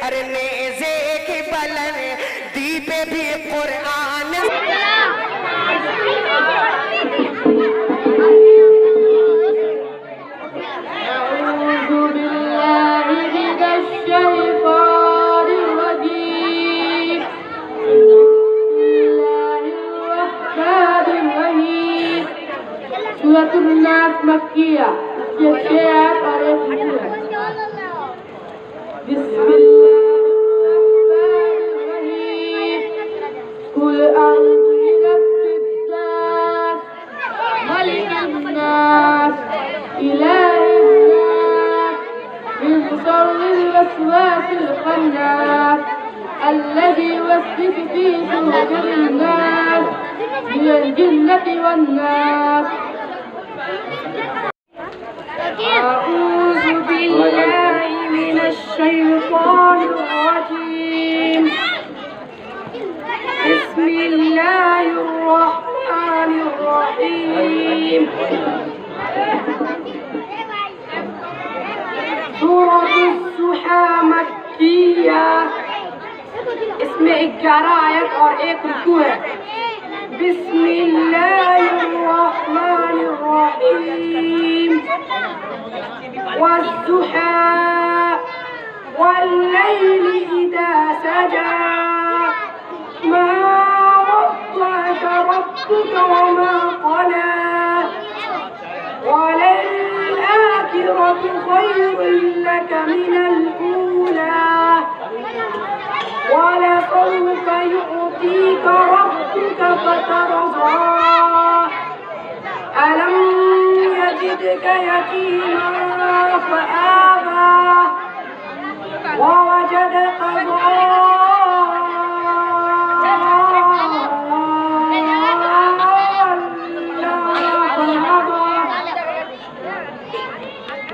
हर नेज़े की बलन दीपे भी Quran Suratun-Nas Makkiyah, setiap ayat bulan. Bismillahirrahmanirrahim. Qul a'udzu birabbin nas, malikin nas, ilahin nas, min syarril waswasil khannas, alladzi yuwaswisu fi sudurin nas, minal jinnati wan nas. أعوذ بالله من الشيطان الرجيم بسم الله الرحمن الرحيم سورة الضحى مكية इसमें 11 आयत और 1 रुकू है बिस्मिल्लाहिर्रहमानिर्रहीम والضحى والليل إذا سجى ما ودعك ربك وما قلى وللآخرة خير لك من الأولى ولسوف يعطيك ربك فترضى ألم يجدك يتيما فآوى ووجدك ضالا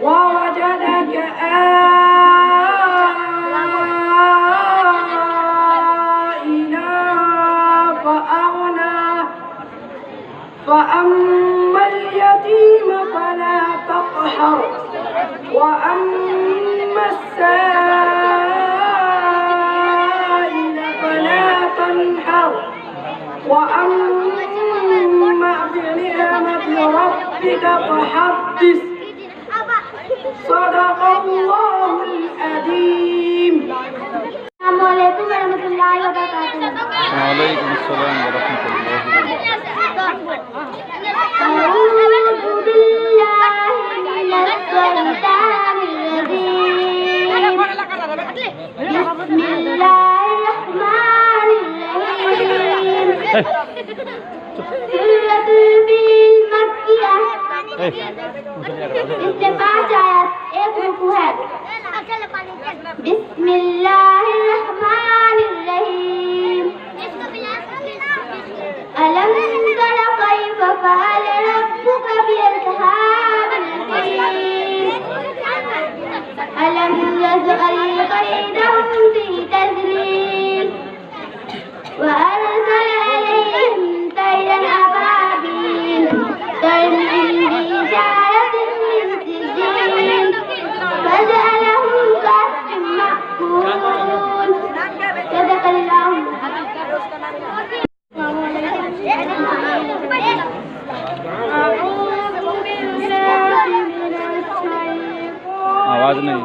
ووجدك فأما اليتيم فلا تقهر وأما السائل فلا تنحر وأما بنعمة ربك فحدث صدق الله العظيم. Assalamualaikum warahmatullahi wabarakatuh. Waalaikumsalam warahmatullahi wabarakatuh. أعوذ بالله من الشيطان الرجيم بسم الله الرحمن الرحيم سورة الفيل مكية इसमें 5 आयत 1 रुकू है बिस्मिल्लाहिर्रहमानिर्रहीम ألم تر كيف فعل ربك بأصحاب الفيل ألم يجعل كيدهم في تضليل وأرسل عليهم طيرا أبابيل ترميهم بحجارة من سجيل فجعلهم كعصف مأكول صدق الله. आवाज नहीं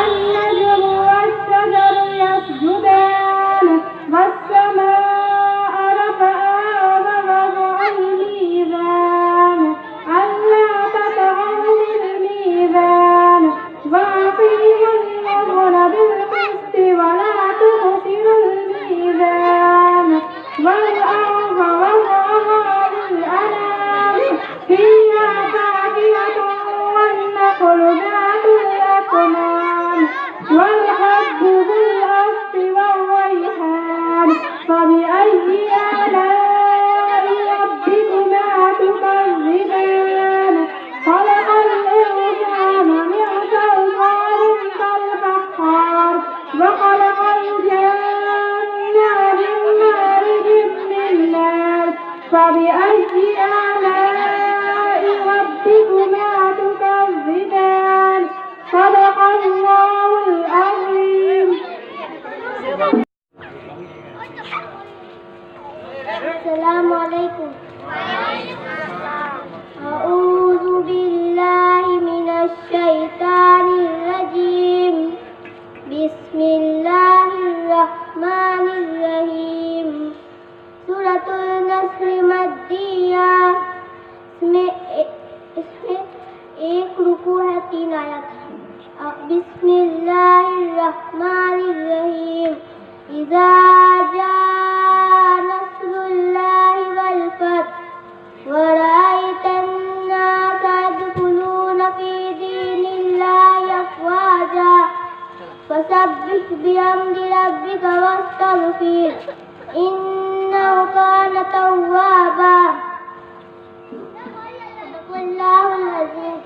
النجم والشجر يسجدان والسماء رفعها ووضع الميزان ألا بسم الله الرحمن الرحيم إذا جاء نصر الله والفتح ورأيت الناس يدخلون في دين الله أفواجا فسبح بحمد ربك واستغفر إنه كان توابا. صدق الله العظيم.